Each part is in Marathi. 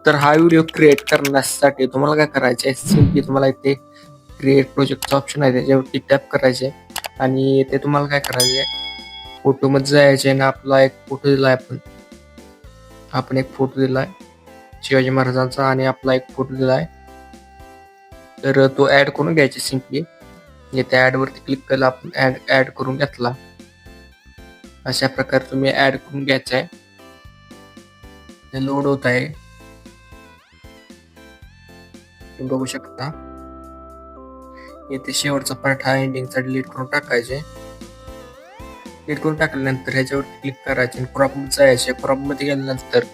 तर हा व्हिडिओ क्रिएट करण्यासाठी तुम्हाला काय करायचे आहे, सिम्पली तुम्हाला इथे क्रिएट प्रोजेक्टचा ऑप्शन आहे त्याच्यावरती टॅप करायचे आणि इथे तुम्हाला काय करायचे आहे, फोटोमध्ये जायचे आणि आपला एक फोटो दिलाय आपण एक फोटो दिलाय शिवाजी महाराजांचा आणि आपला एक फोटो दिलाय. तर तो ऍड करून घ्यायचा सिम्पली. इथे ऍड वरती क्लिक केला आपण ऍड करून घेतला. अशा प्रकारे तुम्ही ऍड करून घ्यायचा आहे. ते लोड होत आहे, तुम्ही बघू शकता. इथे शेवटचा पार्ट हा एंडिंगचा डिलीट करून टाकायचे. डिलीट करून टाकल्यानंतर ह्याच्यावरती क्लिक करायचे आणि क्रॉप मध्ये जायचे. क्रॉप मध्ये गेल्यानंतर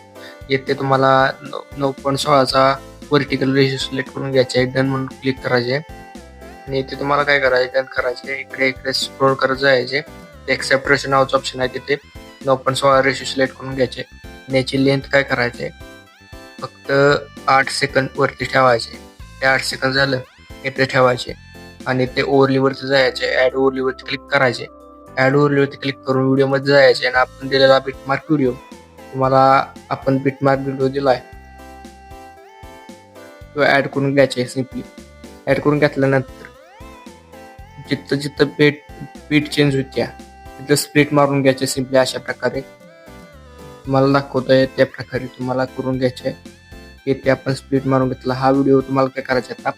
येथे तुम्हाला 9.16चा व्हर्टिकल रेशो सिलेक्ट करून घ्यायचा आहे. डन म्हणून क्लिक करायचे आणि इथे तुम्हाला काय करायचे, डन करायचे. इकडे इकडे स्क्रोल करत जायचे. एक्सेप्ट रेशो नावाचा ऑप्शन आहे, तिथे 9.16 रेशो सिलेक्ट करून घ्यायचे आणि याची लेंथ काय करायचे, फक्त 8 सेकंद वरती ठेवायचे. ते 8 सेकंद झालं इथे ठेवायचे आणि ते ओव्हरली वरती जायचे. ऍड ओव्हरली वरती क्लिक करायचे. ऍड ओव्हरली वरती क्लिक करून व्हिडिओ मध्ये जायचे आणि आपण दिलेला बिटमार्क व्हिडिओ, तुम्हाला आपण बिटमार्क व्हिडिओ दिलाय तो ऍड करून घ्यायचे. सिम्पली ऍड करून घेतल्यानंतर जिथं जिथं बीट चेंज होत्या तिथं स्प्लिट मारून घ्यायचे. सिम्पली अशा प्रकारे तुम्हाला दाखवतोय त्या प्रकारे तुम्हाला करून घ्यायचे. इथे आपण स्प्लिट मारून घेतला. हा व्हिडिओ तुम्हाला काय करायचा, आता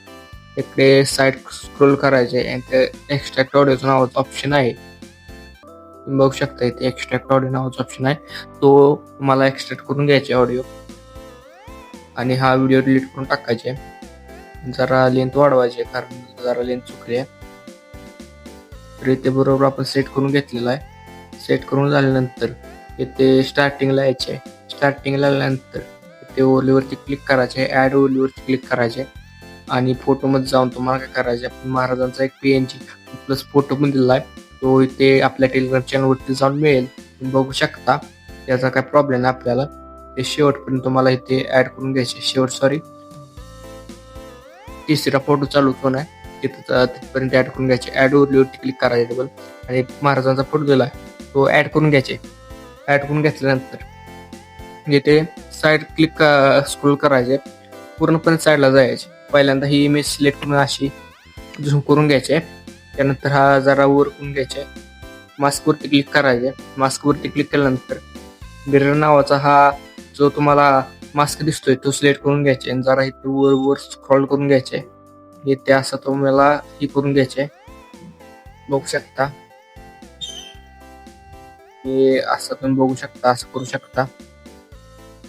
इकडे साईड स्क्रोल करायचे आणि ते एक्स्ट्रॅक्ट ऑडिओचं नावाचं ऑप्शन आहे, तुम्ही बघू शकता. इथे एक्स्ट्रॅक्ट ऑडिओ नावाचा ऑप्शन आहे, तो तुम्हाला एक्स्ट्रॅक्ट करून घ्यायचे ऑडिओ आणि हा व्हिडिओ डिलीट करून टाकायचे. जरा लेंथ वाढवायचे कारण जरा लेंथ चुकली आहे. तर इथे बरोबर आपण सेट करून घेतलेला आहे. सेट करून झाल्यानंतर इथे स्टार्टिंगला यायचे. स्टार्टिंगला आल्यानंतर इथे ओलीवरती क्लिक करायचे. ऍड ओलीवरती क्लिक करायचे आणि फोटो मध्ये जाऊन तुम्हाला काय करायचे, आपण महाराजांचा एक PNG प्लस फोटो पण दिलाय, तो इथे आपल्या टेलिग्राम चॅनल वरती जाऊन मिळेल, तुम्ही बघू शकता. त्याचा काय प्रॉब्लेम नाही आपल्याला. ते शेवटपर्यंत तुम्हाला इथे ऍड करून घ्यायचे. तिसरा फोटो चालू पण आहे तिथपर्यंत ऍड करून घ्यायचे. ऍड वरती क्लिक करायचे डबल आणि महाराजांचा फोटो दिलाय तो ऍड करून घ्यायचे. ऍड करून घेतल्यानंतर इथे साईड क्लिक स्क्रोल करायचे, पूर्णपणे साईडला जायचे. पहिल्यांदा ही इमेज सिलेक्ट करून अशी झूम करून घ्यायचे. त्यानंतर हा जरा वर करून घ्यायचे. मास्क वरती क्लिक करायचे. मास्क वरती क्लिक केल्यानंतर मिरर नावाचा हा जो तुम्हाला मास्क दिसतोय तो सिलेक्ट करून घ्यायचे आणि जरा इथे वर वर स्क्रॉल करून घ्यायचे. इथे असं तुम्हाला हे करून घ्यायचे, बघू शकता. हे असं तुम्ही बघू शकता, असं करू शकता.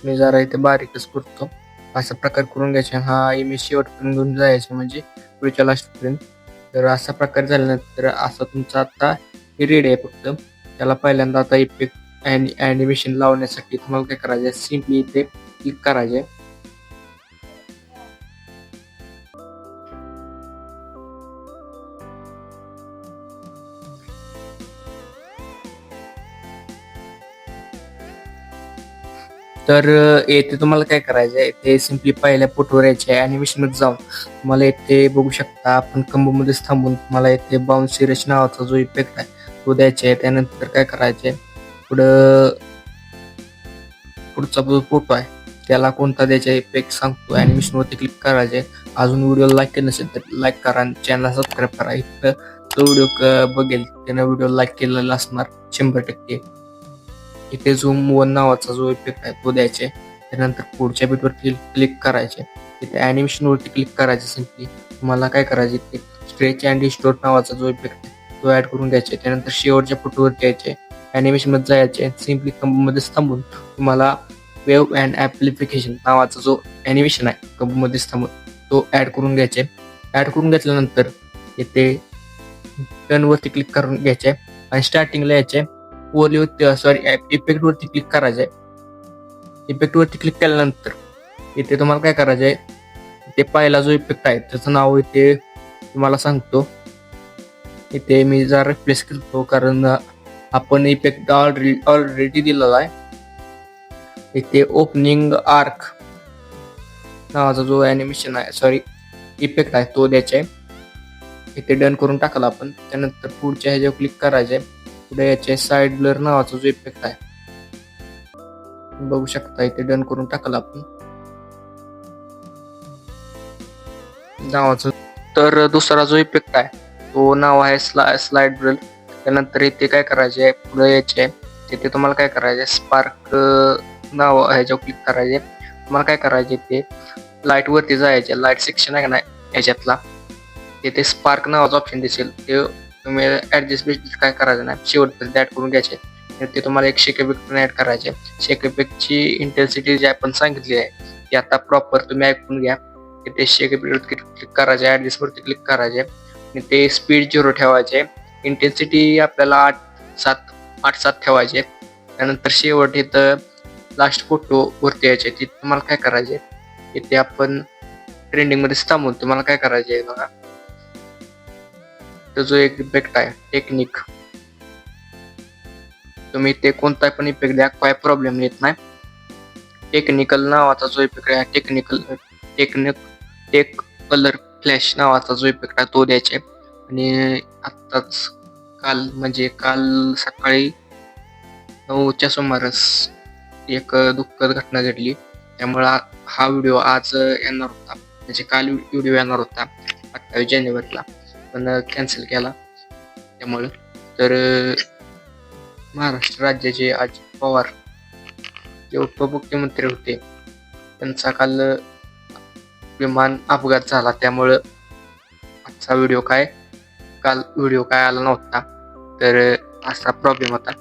मी जरा इथे बारीकच करतो. अशा प्रकारे करून घ्यायचे. हा इमेज शेवटपर्यंत घेऊन जायचे म्हणजे पुढच्या लास्ट पर्यंत. तर अशा प्रकारे झाल्यानंतर असा तुमचा आता हे रेडी आहे. फक्त त्याला पहिल्यांदा आता इफेक्ट आणि ॲनिमेशन लावण्यासाठी तुम्हाला काय करायचे, सिम्पली इथे क्लिक करायचे. तर येथे तुम्हाला काय करायचं आहे, इथे सिम्पली पहिल्या फोटोवर यायचे. ॲनिमेशन मध्ये जाऊन तुम्हाला इथे बघू शकता, आपण कंबो मध्येच थांबून तुम्हाला इथे बाउन्सी रेश नावाचा जो इफेक्ट आहे तो द्यायचा आहे. त्यानंतर काय करायचे, पुढचा जो फोटो आहे त्याला कोणता द्यायचा इफेक्ट सांगतो. ॲनिमेशन वरती क्लिक करायचे. अजून व्हिडिओ लाईक केलं नसेल तर लाईक करा आणि चॅनलला सबस्क्राईब करा. इथं जो व्हिडिओ बघेल त्यानं व्हिडिओ लाईक केलेला असणार 100%. इथे झूम 1 नावाचा जो इफेक्ट आहे तो द्यायचे. त्यानंतर पुढच्या बीटवर क्लिक करायचे. इथे ॲनिमेशन वरती क्लिक करायचे. सिम्पली तुम्हाला काय करायचे, ते स्ट्रेच अँड डिस्टोर्ट नावाचा जो इफेक्ट आहे तो ऍड करून घ्यायचे. त्यानंतर शेवटच्या फोटोवरती यायचे, ॲनिमेशन मध्ये जायचे. सिम्पली कंबो मध्येच थांबून तुम्हाला वेव्ह अँड ॲम्प्लिफिकेशन नावाचा जो ॲनिमेशन आहे कंबो मध्येच थांबून तो ऍड करून घ्यायचे. ऍड करून घेतल्यानंतर इथे टर्न वरती क्लिक करून घ्यायचे आणि स्टार्टिंगला यायचे. इफेक्ट वरती क्लिक करायचंय. इफेक्ट वरती क्लिक केल्यानंतर इथे तुम्हाला काय करायचंय, इथे पहिला जो इफेक्ट आहे त्याचं नाव इथे तुम्हाला सांगतो. इथे मी जरा रिप्लेस करतो कारण आपण इफेक्ट ऑलरेडी दिलेला आहे. इथे ओपनिंग आर्क नावाचा जो ॲनिमेशन आहे इफेक्ट आहे तो द्यायचा आहे. इथे डन करून टाकला आपण. त्यानंतर पुढच्या ह्याच्यावर क्लिक करायचंय. पुढे याचे साइड ब्लर नावाचा जो इफेक्ट आहे बघू शकता, इथे डन करून टाकला आपण. नावाचं. तर दुसरा जो इफेक्ट आहे तो नाव आहे स्लाइड रल. त्यानंतर इथे काय करायचे आहे, पुढे यायचे आहे तिथे तुम्हाला काय करायचे, स्पार्क नाव ह्याच्यावर क्लिक करायचे. तुम्हाला काय करायचे, ते लाईट वरती जायचे, लाईट सेक्शन आहे ना याच्यातला, तिथे स्पार्क नावाचा ऑप्शन दिसेल, ते तुम्ही ऍडजस्ट बिजनेस काय करायचं नाही, शेवटपर्यंत ऍड करून घ्यायचे. ते तुम्हाला एक शेक इफेक्ट पण ऍड करायचे. शेक इफेक्टची इंटेन्सिटी जी आपण सांगितली आहे ती आता प्रॉपर तुम्ही ऐकून घ्या. तिथे शेक इफेक्ट क्लिक करायचे, ऍडजस्ट वरती क्लिक करायचे आणि ते स्पीड 0 ठेवायचे. इंटेन्सिटी आपल्याला 8-7 ठेवायचे. त्यानंतर शेवट इथं लास्ट फोटो वरती यायचे. तिथे तुम्हाला काय करायचे, इथे आपण ट्रेंडिंग मध्ये थांबून तुम्हाला काय करायचे बघा, तो जो एक इफेक्ट आहे टेक्निक, तुम्ही ते कोणता पण इफेक्ट द्या, काय प्रॉब्लेम येत नाही. टेक्निकल नावाचा जो इफेक्ट आहे, टेक कलर फ्लॅश नावाचा जो इफेक्ट आहे तो द्यायचे. आणि आत्ताच काल सकाळी 9च्या सुमारास एक दुःखद घटना घडली. त्यामुळे हा व्हिडिओ आज येणार होता, म्हणजे काल व्हिडिओ येणार होता 28 जानेवारीला, पण कॅन्सल केला त्यामुळे. तर महाराष्ट्र राज्याचे अजित पवार जे उपमुख्यमंत्री होते त्यांचा काल विमान अपघात झाला. त्यामुळं आजचा काल व्हिडिओ काय आला नव्हता. तर असा प्रॉब्लेम होता.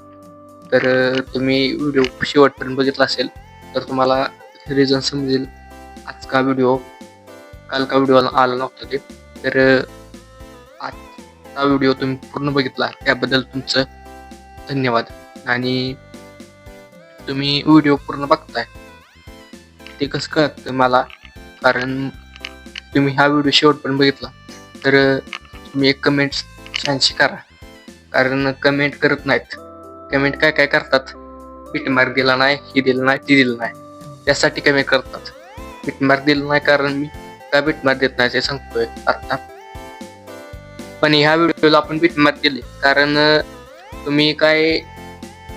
तर तुम्ही व्हिडिओ शेवटपर्यंत बघितला असेल तर तुम्हाला रिझन समजेल काल का व्हिडिओ आला नव्हता ते. तर आजचा व्हिडिओ तुम्ही पूर्ण बघितला त्याबद्दल तुमचं धन्यवाद. आणि तुम्ही व्हिडिओ पूर्ण बघताय ते कसं कळतं मला, कारण तुम्ही हा व्हिडिओ शेवटपर्यंत बघितला. तर तुम्ही एक कमेंट छानशी करा, कारण कमेंट करत नाहीत. कमेंट काय करतात, बिटमार्क दिला नाही, हे दिलं नाही, ती दिलं नाही, त्यासाठी कमेंट करतात. बिटमार्क दिलं नाही कारण मी का बिटमार्क देत नाही ते सांगतोय आता. पण ह्या व्हिडिओला आपण बिटमार्क दिले कारण तुम्ही काय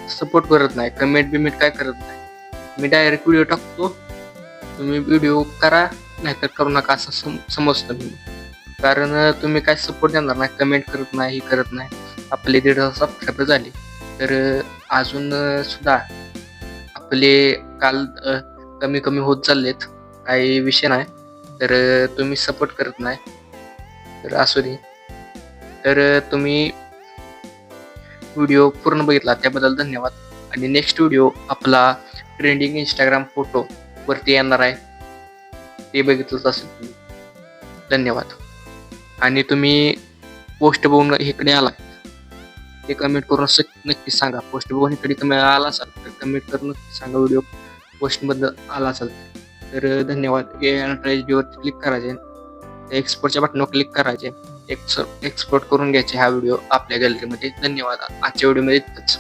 सपोर्ट करत नाही, कमेंट बिमेंट काय करत नाही. मी डायरेक्ट व्हिडिओ टाकतो, तुम्ही व्हिडिओ करा नाहीतर करू नका असं समजतं मी. कारण तुम्ही काय सपोर्ट देणार नाही, कमेंट करत नाही, हे करत नाही. आपले 1,500 सबस्क्रायबर झाले, तर अजून सुद्धा आपले काल कमी होत चाललेत, काही विषय नाही. तर तुम्ही सपोर्ट करत नाही, तर असू दे. तर तुम्ही व्हिडिओ पूर्ण बघितला त्याबद्दल धन्यवाद. आणि नेक्स्ट व्हिडिओ आपला ट्रेंडिंग इंस्टाग्राम फोटो वरती येणार आहे, ते बघितलंच असेल तुम्ही. धन्यवाद. आणि तुम्ही पोस्ट बघून इकडे आला ते कमेंट करून नक्की सांगा. पोस्ट बघून इकडे तुम्ही आला असाल तर कमेंट करून नक्की सांगा व्हिडिओ पोस्ट बद्दल आला असाल तर. धन्यवाद. वरती क्लिक करायचे, एक्सपोर्टच्या बटनावर क्लिक करायचे, एक्सपोर्ट करून घ्यायचे हा व्हिडिओ आपल्या गॅलरीमध्ये. धन्यवाद. आजच्या व्हिडिओमध्ये इतकंच.